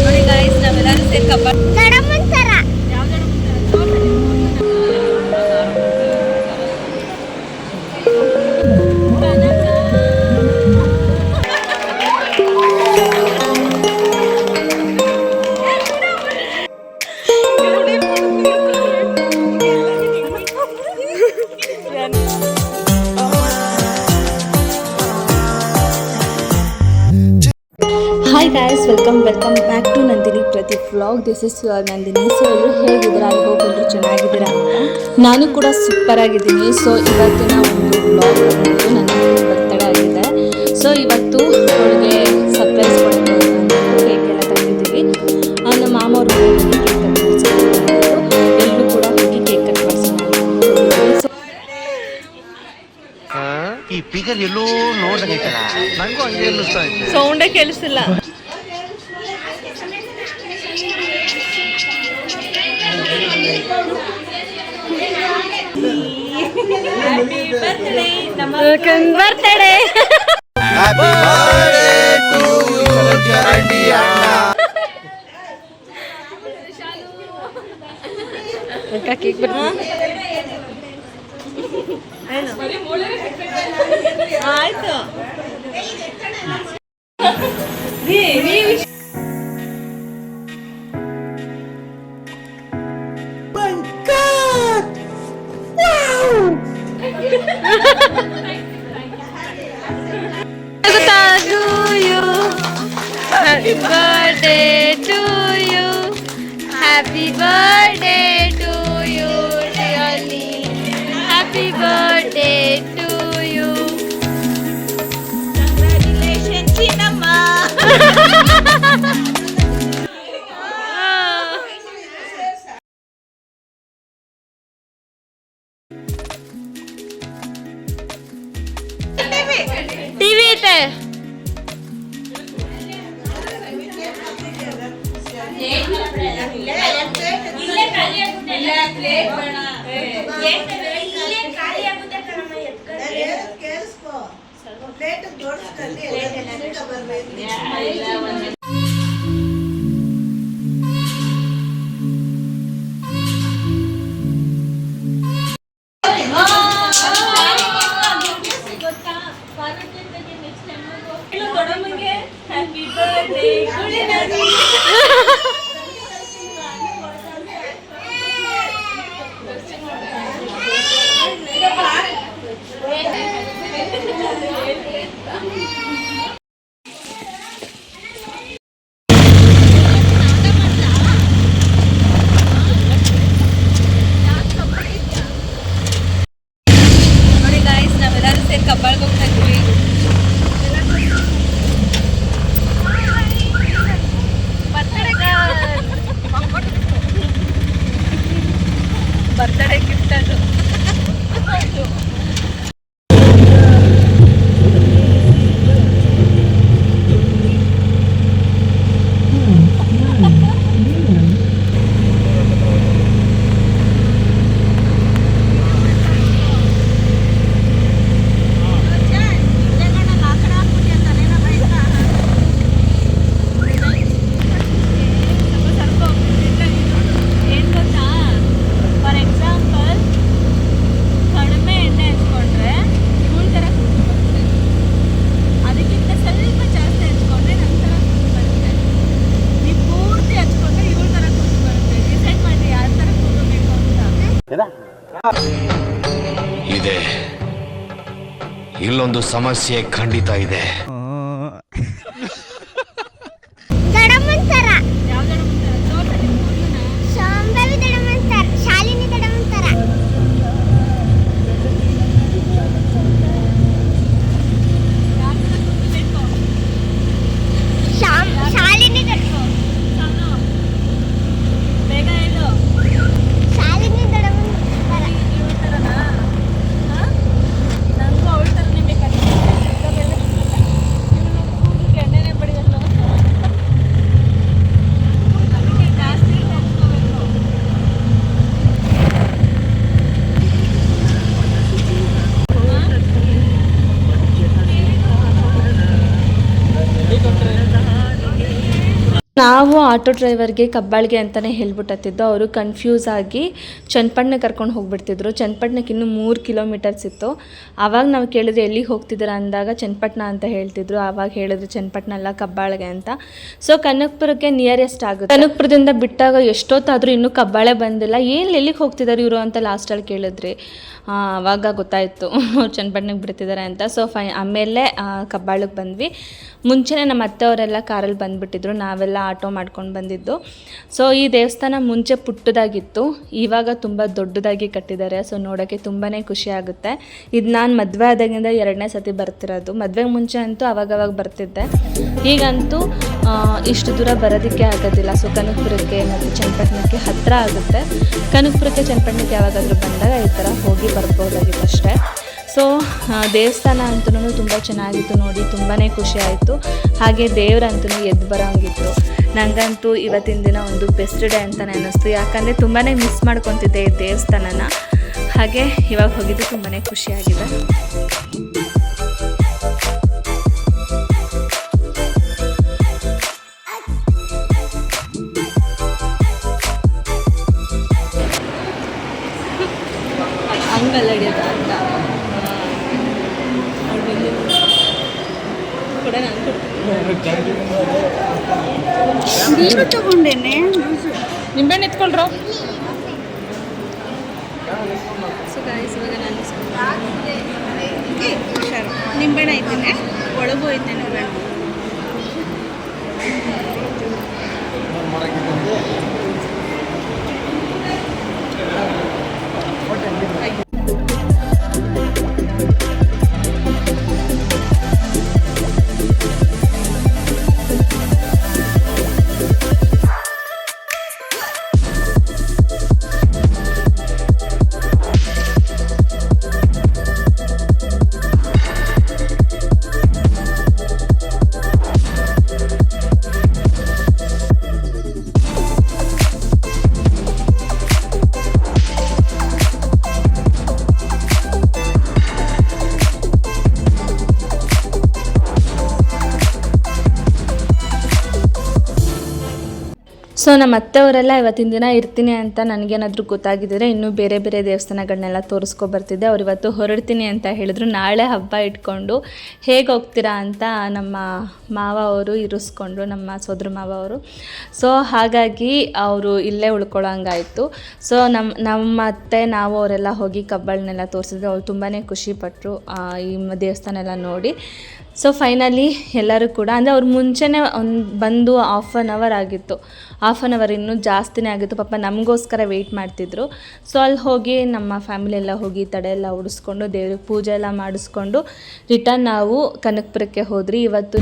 ನೋಡಿ ಗಾಯ್ಸ್, ನಾವೆಲ್ಲರೂ ಸೇರಿ Kabbala hi guys, welcome back to Nandini ಪ್ರತಿ vlog. This is Nandini. So ಎಲ್ಲರೂ ಹೇಗಿದ್ದೀರಾ? ಅಲ್ಲಿ ಹೋಗಿ ಎಲ್ಲರೂ ಚೆನ್ನಾಗಿದ್ದೀರಾ ಅಂತ. ನಾನು ಕೂಡ ಸೂಪರ್ ಆಗಿದ್ದೀನಿ. ಸೊ ಇವತ್ತಿನ ಒಂದು ವ್ಲಾಗ್ ಬಂದು ನನ್ನ ಬರ್ತಡೇ ಆಗಿದೆ. ಸೊ ಇವತ್ತು ಅವಳಿಗೆ ಸರ್ಪ್ರೈಸ್ ಕೊಡೋದು ಅಂತ ಕೇಕ್ ಎಲ್ಲ ತಂದಿದ್ದೀವಿ. ನಮ್ಮ ಮಾಮ ಅವರು ಕೇಕ್ ಕಟ್ ಮಾಡಿಸಿದ್ರು. ಎಲ್ಲರೂ ಕೂಡ ಹೋಗಿ ಕೇಕ್ ಕಟ್ ಮಾಡಿಸಿದ್ರು. ಈ ಫಿಗರ್ ಎಲ್ಲೋ ನೋಡ್ದಂಗೈತಲ್ಲ, ನಂಗೂ ಹಂಗೆ ಅನ್ನಿಸ್ತಾ ಇದೆ. ಸೌಂಡೇ ಕೇಳಿಸಿಲ್ಲ. ಬರ್ತಡೇ ಕೇಕ್ ಆಯ್ತು. Happy birthday to you. Happy birthday to you, dearly. Happy birthday to you. Congratulations, Chinamma. TV ಐತೆ. Happy birthday. ನೋಡಿ ಗಾಯ್ಸ್, ನಾವೆಲ್ಲರೂ ಸೇರಿ ಕಬ್ಬಾಳ್ಗೆ ಹೋಗ್ತಾ ಇದ್ವಿ. ಬರ್ತಡೇ ಗಿಫ್ಟ್ ಅದು. ಇದೆ, ಇಲ್ಲೊಂದು ಸಮಸ್ಯೆ ಖಂಡಿತ ಇದೆ. ನಾವು ಆಟೋ ಡ್ರೈವರ್ಗೆ ಕಬ್ಬಾಳಿಗೆ ಅಂತಲೇ ಹೇಳ್ಬಿಟ್ಟಿದ್ದು. ಅವರು ಕನ್ಫ್ಯೂಸ್ ಆಗಿ ಚನ್ನಪಟ್ಟಣ ಕರ್ಕೊಂಡು ಹೋಗ್ಬಿಡ್ತಿದ್ರು. ಚನ್ನಪಟ್ಟಣಕ್ಕೆ ಇನ್ನೂ 3 ಕಿಲೋಮೀಟರ್ಸ್ ಇತ್ತು. ಆವಾಗ ನಾವು ಕೇಳಿದ್ರೆ ಎಲ್ಲಿಗೆ ಹೋಗ್ತಿದ್ದೀರಾ ಅಂದಾಗ ಚನ್ನಪಟ್ಟಣ ಅಂತ ಹೇಳ್ತಿದ್ರು. ಆವಾಗ ಹೇಳಿದ್ರು ಚನ್ನಪಟ್ಟಣ ಅಲ್ಲ ಕಬ್ಬಾಳಿಗೆ ಅಂತ. ಸೊ ಕನಕಪುರಕ್ಕೆ ನಿಯರೆಸ್ಟ್ ಆಗುತ್ತೆ. ಕನಕಪುರದಿಂದ ಬಿಟ್ಟಾಗ ಎಷ್ಟೊತ್ತಾದರೂ ಇನ್ನೂ ಕಬ್ಬಾಳೆ ಬಂದಿಲ್ಲ. ಎಲ್ಲಿಗೆ ಹೋಗ್ತಿದ್ದಾರೆ ಇವರು ಅಂತ ಲಾಸ್ಟಲ್ಲಿ ಕೇಳಿದ್ರಿ. ಆವಾಗ ಗೊತ್ತಾಯಿತು ಚನ್ನಪಟ್ಟಣಕ್ಕೆ ಬಿಡ್ತಿದ್ದಾರೆ ಅಂತ. ಸೊ ಆಮೇಲೆ ಕಬ್ಬಾಳಿಗೆ ಬಂದ್ವಿ. ಮುಂಚೆನೇ ನಮ್ಮ ಅತ್ತೆಯವರೆಲ್ಲ ಕಾರಲ್ಲಿ ಬಂದುಬಿಟ್ಟಿದ್ರು, ನಾವೆಲ್ಲ ಆಟೋ ಮಾಡ್ಕೊಂಡು ಬಂದಿದ್ದು. ಸೊ ಈ ದೇವಸ್ಥಾನ ಮುಂಚೆ ಪುಟ್ಟದಾಗಿತ್ತು, ಇವಾಗ ತುಂಬ ದೊಡ್ಡದಾಗಿ ಕಟ್ಟಿದ್ದಾರೆ. ಸೊ ನೋಡೋಕ್ಕೆ ತುಂಬಾ ಖುಷಿ ಆಗುತ್ತೆ. ಇದು ನಾನು ಮದುವೆ ಆದಾಗಿಂದ 2ನೇ ಸತಿ ಬರ್ತಿರೋದು. ಮದುವೆಗೆ ಮುಂಚೆ ಅಂತೂ ಅವಾಗವಾಗ ಬರ್ತಿದ್ದೆ. ಈಗಂತೂ ಇಷ್ಟು ದೂರ ಬರೋದಕ್ಕೆ ಆಗೋದಿಲ್ಲ. ಸೊ ಕನಕಪುರಕ್ಕೆ ಮತ್ತು ಚನ್ನಪಟ್ಟಣಕ್ಕೆ ಹತ್ತಿರ ಆಗುತ್ತೆ. ಕನಕಪುರಕ್ಕೆ ಚನ್ನಪಟ್ಟಣಕ್ಕೆ ಯಾವಾಗಾದರೂ ಬಂದಾಗ ಈ ಥರ ಹೋಗಿ ಬರ್ಬೋದಾಗಿತ್ತು ಅಷ್ಟೇ. ಸೊ ದೇವಸ್ಥಾನ ಅಂತೂ ತುಂಬ ಚೆನ್ನಾಗಿತ್ತು ನೋಡಿ, ತುಂಬಾ ಖುಷಿ ಆಯಿತು. ಹಾಗೆ ದೇವರಂತೂ ಎದ್ದು ಬರೋಂಗಿತ್ತು. ನನಗಂತೂ ಇವತ್ತಿನ ದಿನ ಒಂದು ಬೆಸ್ಟ್ ಡೇ ಅಂತಲೇ ಅನ್ನಿಸ್ತು. ಯಾಕಂದರೆ ತುಂಬಾ ಮಿಸ್ ಮಾಡ್ಕೊತಿದ್ದೆ ಈ ದೇವಸ್ಥಾನನ. ಹಾಗೆ ಇವಾಗ ಹೋಗಿದ್ದು ತುಂಬಾ ಖುಷಿಯಾಗಿದೆ. ಹಂಗಲ್ಲ ಹಿಡಿಯೋದ ಅಂತ ಕೂಡ ನಾನು ನೀರು ತಗೊಂಡೇನೆ. ನಿಂಬೆಹಣ್ಣು ಎತ್ಕೊಳ್ರು. ಸೊ ಗಾಯ್ಸ್ ಇವಾಗ ನಾನು ಹುಷಾರು. ನಿಂಬೆಹಣ್ಣು ಐತೇನೆ, ಒಳಗೂ ಐತೆ ನಿಂಬೆಹಣ್ಣು. ಸೊ ನಮ್ಮ ಅತ್ತೆಯವರೆಲ್ಲ ಇವತ್ತಿನ ದಿನ ಇರ್ತೀನಿ ಅಂತ ನನಗೇನಾದರೂ ಗೊತ್ತಾಗಿದ್ದರೆ ಇನ್ನೂ ಬೇರೆ ಬೇರೆ ದೇವಸ್ಥಾನಗಳನ್ನೆಲ್ಲ ತೋರಿಸ್ಕೊಬರ್ತಿದ್ದೆ. ಅವ್ರು ಇವತ್ತು ಹೊರಡ್ತೀನಿ ಅಂತ ಹೇಳಿದ್ರು. ನಾಳೆ ಹಬ್ಬ ಇಟ್ಕೊಂಡು ಹೇಗೆ ಹೋಗ್ತೀರಾ ಅಂತ ನಮ್ಮ ಮಾವ ಅವರು ಇರಿಸ್ಕೊಂಡ್ರು, ನಮ್ಮ ಸೋದರ ಮಾವ ಅವರು. ಸೊ ಹಾಗಾಗಿ ಅವರು ಇಲ್ಲೇ ಉಳ್ಕೊಳ್ಳೋಂಗಾಯಿತು. ಸೊ ನಮ್ಮ ಅತ್ತೆ ನಾವು ಅವರೆಲ್ಲ ಹೋಗಿ ಕಬ್ಬಳನ್ನೆಲ್ಲ ತೋರಿಸಿದ್ರು. ಅವ್ರು ತುಂಬಾ ಖುಷಿಪಟ್ಟರು ಈ ದೇವಸ್ಥಾನ ಎಲ್ಲ ನೋಡಿ. ಸೊ ಫೈನಲಿ ಎಲ್ಲರೂ ಕೂಡ ಅಂದರೆ ಅವ್ರು ಮುಂಚೆನೇ ಬಂದು ಹಾಫ್ ಆನ್ ಅವರ್ ಆಗಿತ್ತು. ಹಾಫ್ ಆನ್ ಅವರ್ ಇನ್ನೂ ಜಾಸ್ತಿನೇ ಆಗಿತ್ತು. ಪಾಪ ನಮಗೋಸ್ಕರ ವೆಯ್ಟ್ ಮಾಡ್ತಿದ್ರು. ಸೊ ಅಲ್ಲಿ ಹೋಗಿ ನಮ್ಮ ಫ್ಯಾಮಿಲಿ ಎಲ್ಲ ಹೋಗಿ ತಡೆ ಎಲ್ಲ ಉಡಿಸ್ಕೊಂಡು ದೇವ್ರಿಗೆ ಪೂಜೆ ಎಲ್ಲ ಮಾಡಿಸ್ಕೊಂಡು ರಿಟರ್ನ್ ನಾವು ಕನಕಪುರಕ್ಕೆ ಹೋದ್ರಿ. ಇವತ್ತು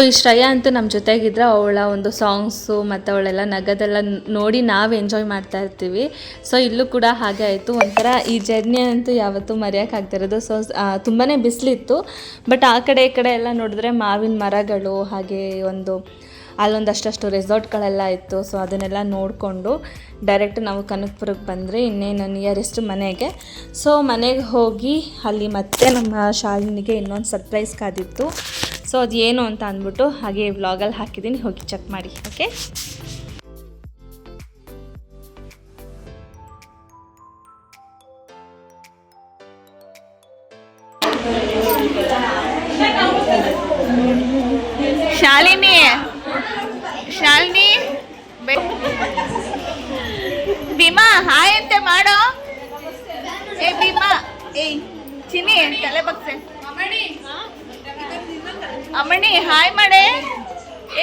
ಈ ಶ್ರೇಯಾ ಅಂತೂ ನಮ್ಮ ಜೊತೆಗಿದ್ರೆ ಅವಳ ಒಂದು ಸಾಂಗ್ಸು ಮತ್ತು ಅವಳೆಲ್ಲ ನಗದೆಲ್ಲ ನೋಡಿ ನಾವು ಎಂಜಾಯ್ ಮಾಡ್ತಾ ಇರ್ತೀವಿ. ಸೊ ಇಲ್ಲೂ ಕೂಡ ಹಾಗೆ ಆಯಿತು. ಒಂಥರ ಈ ಜರ್ನಿ ಅಂತೂ ಯಾವತ್ತೂ ಮರೆಯೋಕ್ಕಾಗ್ತಿರೋದು. ಸೊ ತುಂಬಾ ಬಿಸಿಲಿತ್ತು. ಬಟ್ ಆ ಕಡೆ ಈ ಕಡೆ ಎಲ್ಲ ನೋಡಿದ್ರೆ ಮಾವಿನ ಮರಗಳು, ಹಾಗೆ ಅಲ್ಲೊಂದಷ್ಟು ರೆಸಾರ್ಟ್ಗಳೆಲ್ಲ ಇತ್ತು. ಸೊ ಅದನ್ನೆಲ್ಲ ನೋಡಿಕೊಂಡು ಡೈರೆಕ್ಟ್ ನಾವು ಕನಕಪುರಕ್ಕೆ ಬಂದರೆ ಇನ್ನೇನು ನಿಯರೆಸ್ಟ್ ಮನೆಗೆ. ಸೊ ಮನೆಗೆ ಹೋಗಿ ಅಲ್ಲಿ ಮತ್ತೆ ನಮ್ಮ ಶಾಲಿನಿಗೆ ಇನ್ನೊಂದು ಸರ್ಪ್ರೈಸ್ ಕಾದಿತ್ತು. ಸೊ ಅದು ಏನು ಅಂತ ಅಂದ್ಬಿಟ್ಟು ಹಾಗೆ ವ್ಲಾಗಲ್ಲಿ ಹಾಕಿದ್ದೀನಿ, ಹೋಗಿ ಚೆಕ್ ಮಾಡಿ. ಓಕೆ, ಶಾಲಿನಿ ಭೀಮಾ ಹಾಯ್ ಅಂತ ಮಾಡೋ. ಏ ಭೀಮಾ, ಏಯ್ ಚಿನ್ನಿ ತಲೆ ಬಗ್ಸೆ ಅಮ್ಮಣಿ ಹಾಯ್ ಮಾಡೆ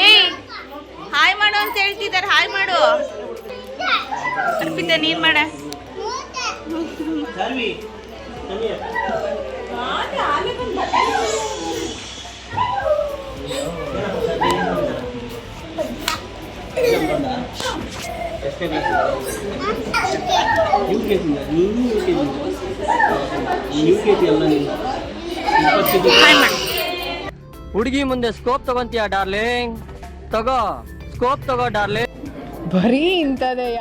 ಏಯ್ ಹಾಯ್ ಮಾಡು ಅಂತ ಹೇಳ್ತಿದ್ದಾರೆ ಹಾಯ್ ಮಾಡು ಅರ್ಪಿತ ನೀನ್ ಮಾಡ ಹುಡುಗಿ ಮುಂದೆ ಸ್ಕೋಪ್ ತಗೊಂತೀಯ ಡಾರ್ಲಿಂಗ್ ತಗೋ ಸ್ಕೋಪ್ ತಗೋ ಡಾರ್ಲಿಂಗ್ ಬರೀ ಇಂಥದೆಯ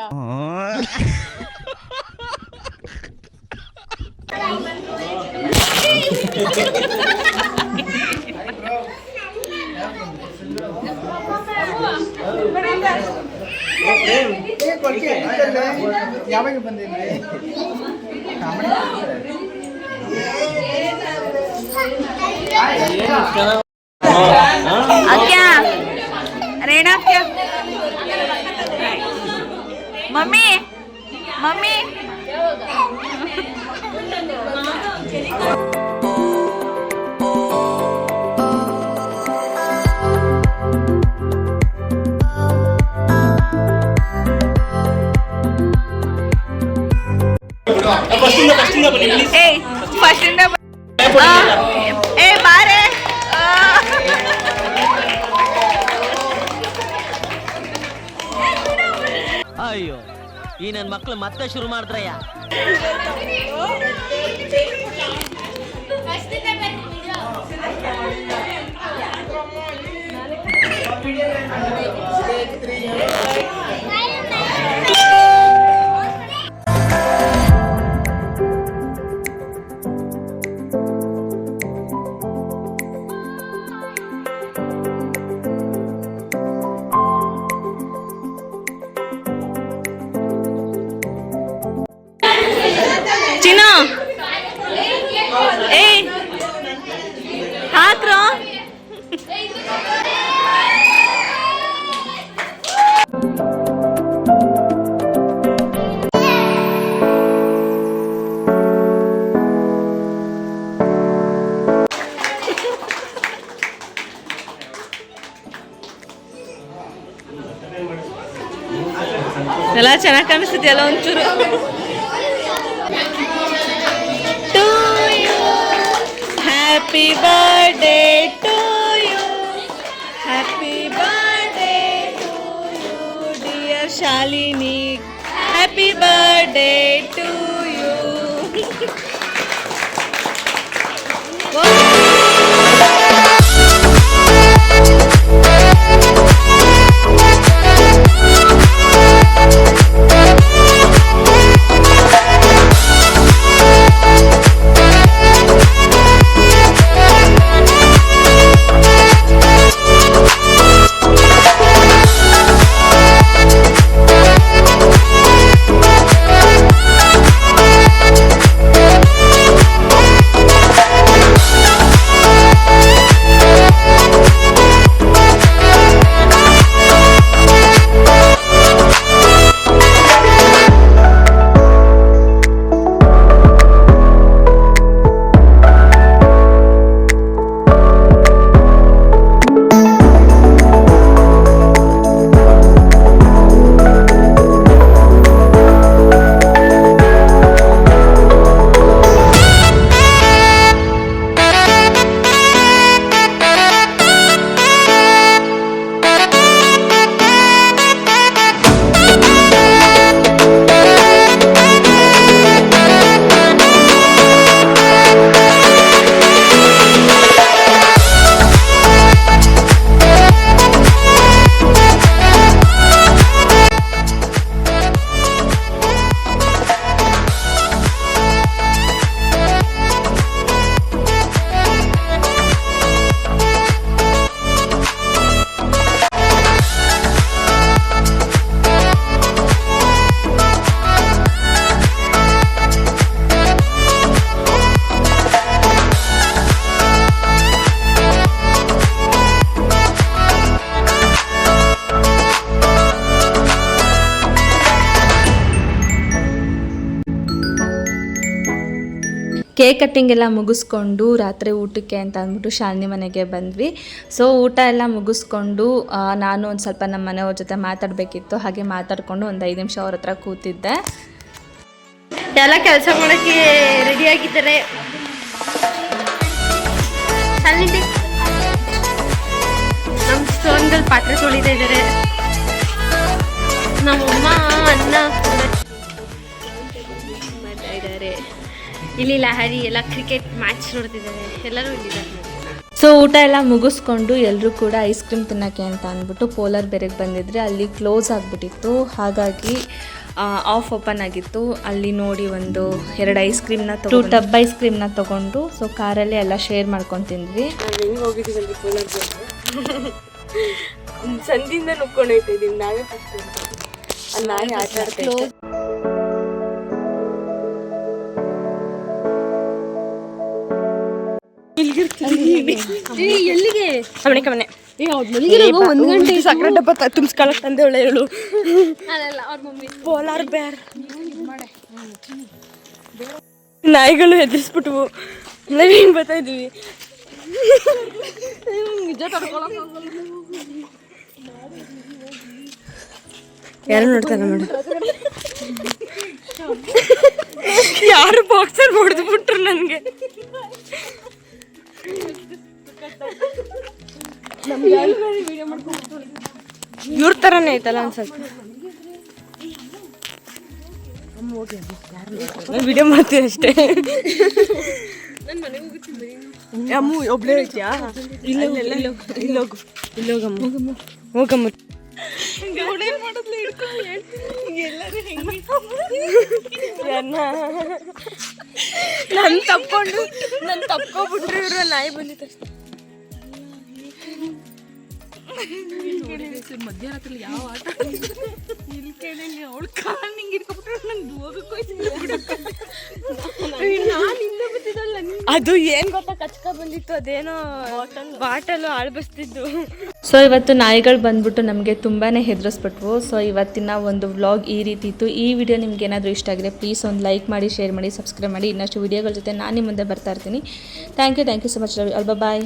ಯಾವಾಗ ಬಂದಿದ್ರಿ ಅಕ್ಯಾ ರೇಣಾ ಅಕ್ಯ ಮಮ್ಮಿ ಮಮ್ಮಿ ಏಯ್ ಫಸ್ಟ್ ಇಂದ ಏ ಬಾರೆ ಅಯ್ಯೋ ಈ ನನ್ ಮಕ್ಳು ಮತ್ತೆ ಶುರು ಮಾಡಿದ್ರಯ್ಯ ಚಿನ್ನ ಏಯ್ ಹಾಕ್ರೋ ಎಲ್ಲ ಚೆನ್ನಾಗಿ ಕಾಣಿಸ್ತಿದೆಯಲ್ಲ ಒಂಚೂರು Happy birthday to you. Happy birthday to you, dear Shalini. Happy birthday to you. Cake cutting ಎಲ್ಲ ಮುಗಿಸ್ಕೊಂಡು ರಾತ್ರಿ ಊಟಕ್ಕೆ ಅಂತ ಅಂದ್ಬಿಟ್ಟು ಶಾಲಿನಿ ಮನೆಗೆ ಬಂದ್ವಿ. ಸೊ ಊಟ ಎಲ್ಲ ಮುಗಿಸ್ಕೊಂಡು ನಾನು ಒಂದು ಸ್ವಲ್ಪ ನಮ್ಮ ಮನೆಯವ್ರ ಜೊತೆ ಮಾತಾಡಬೇಕಿತ್ತು. ಹಾಗೆ ಮಾತಾಡಿಕೊಂಡು ಒಂದು 5 ನಿಮಿಷ ಅವ್ರ ಹತ್ರ ಕೂತಿದ್ದೆ. ಎಲ್ಲ ಕೆಲಸ ಮಾಡೋಕ್ಕೆ ರೆಡಿಯಾಗಿದ್ದಾರೆ. ನಮ್ಮ ಸ್ಟೋನ್ಗಳು ಪಾತ್ರೆ ತೊಳಿತಾ ಇದ್ದಾರೆ. ನಮ್ಮಮ್ಮ ಅನ್ನ ಮಾಡ್ತಾ ಇದ್ದಾರೆ. ಇಲ್ಲಿ ಲಹರಿ ಎಲ್ಲ ಕ್ರಿಕೆಟ್ ಮ್ಯಾಚ್ ನೋಡ್ತಿದ್ದಾರೆ. ಎಲ್ಲರೂ ಇಲ್ಲಿದ್ದಾರೆ. ಸೊ ಊಟ ಎಲ್ಲ ಮುಗಿಸ್ಕೊಂಡು ಎಲ್ಲರೂ ಕೂಡ ಐಸ್ ಕ್ರೀಮ್ ತಿನ್ನೋಕ್ಕೆ ಅಂತ ಅಂದ್ಬಿಟ್ಟು ಪೋಲಾರ್ ಬೇರೆಗೆ ಬಂದಿದ್ರೆ ಅಲ್ಲಿ ಕ್ಲೋಸ್ ಆಗಿಬಿಟ್ಟಿತ್ತು. ಹಾಗಾಗಿ ಆಫ್ ಓಪನ್ ಆಗಿತ್ತು. ಅಲ್ಲಿ ನೋಡಿ ಒಂದು 2 ಐಸ್ ಕ್ರೀಮ್ನ 2 ಟಬ್ ಐಸ್ ಕ್ರೀಮ್ನ ತೊಗೊಂಡು ಸೊ ಕಾರಲ್ಲಿ ಎಲ್ಲ ಶೇರ್ ಮಾಡ್ಕೊಂಡು ತಿಂದ್ವಿ. ಹೆಂಗೆ ಹೋಗಿದ್ದೀವಿ ಪೋಲಾರ್ ಸಂಧಿಯಿಂದ ನುಕ್ಕೊಂಡು ಹೋಗ್ತಾ ಇದ್ದೀವಿ ನಾವೇ ಫಸ್ಟ್. ಅಲ್ಲಿ ನಾಯಿ ಆಟ ಆಡ್ತಾ ಇದ್ದೆ. ಎಲ್ಲಿಗೆ ಮನೆ 1 ಗಂಟೆ ಸಕ್ಕರೆ ಡಬ್ಬ ತುಂಬಿಸ್ಕೊಳಕ್ ತಂದೆ ಒಳ್ಳೆ ಹೇಳು. ಪೋಲಾರ್ ಬೇರ್ ನಾಯಿಗಳು ಹೆದರ್ಸ್ಬಿಟ್ವು. ನಾವೇನು ಬರ್ತಾ ಇದೀವಿ ನಿಜ ತಡ್ಕೊಳಕ್ ಯಾರು ನೋಡ್ತಾರ ಮೇಡಮ್. ಯಾರು ಬಾಕ್ಸರ್ ಹೊಡೆದ್ಬಿಟ್ರು ನನಗೆ. ಇವ್ರ ತರನೇ ಐತಲ್ಲ ಒಂದ್ ಸ್ವಲ್ಪ ವಿಡಿಯೋ ಮಾಡ್ತೀವಿ ಅಷ್ಟೇ. ಅಮ್ಮು ಒಬ್ಳೇ ಹೋಗ್ತೀಯಾ? ಇಲ್ಲೋಗಮ್ಮ ಹೋಗಮ್ಮ. ನನ್ ತಪ್ಕೊಬಿಟ್ರು ಇವ್ರು. ನಾಯಿ ಬಂದಿತ್ತು ಮಧ್ಯರಾತ್ರಿ ಯಾವ ಆಟ ಇಲ್ಲಿ ಕೇಳಿ ಅವಳು ಕಾಲ್ ನಿಂಗೆ ಇಟ್ಕೊಬಿಟ್ರೆ ನಂಗೆ ಅದು ಏನ್ ಗೊತ್ತಾ ಕಚ್ಕ ಬಂದಿತ್ತು. ಅದೇನೋ ಬಾಟಲ್ ಆಳ್ಬಸ್ತಿದ್ದು. ಸೊ ಇವತ್ತು ನಾಯಿಗಳು ಬಂದ್ಬಿಟ್ಟು ನಮಗೆ ತುಂಬಾ ಹೆದರಿಸ್ಬಿಟ್ವು. ಸೊ ಇವತ್ತಿನ ಒಂದು ವ್ಲಾಗ್ ಈ ರೀತಿ ಇತ್ತು. ಈ ವಿಡಿಯೋ ನಿಮ್ಗೆ ಏನಾದರೂ ಇಷ್ಟ ಆಗಿದೆ ಪ್ಲೀಸ್ ಒಂದು ಲೈಕ್ ಮಾಡಿ, ಶೇರ್ ಮಾಡಿ, ಸಬ್ಸ್ಕ್ರೈಬ್ ಮಾಡಿ. ಇನ್ನಷ್ಟು ವಿಡಿಯೋಗಳ ಜೊತೆ ನಾನು ನಿಮ್ಮ ಮುಂದೆ ಬರ್ತಾ ಇರ್ತೀನಿ. Thank you so much. Bye.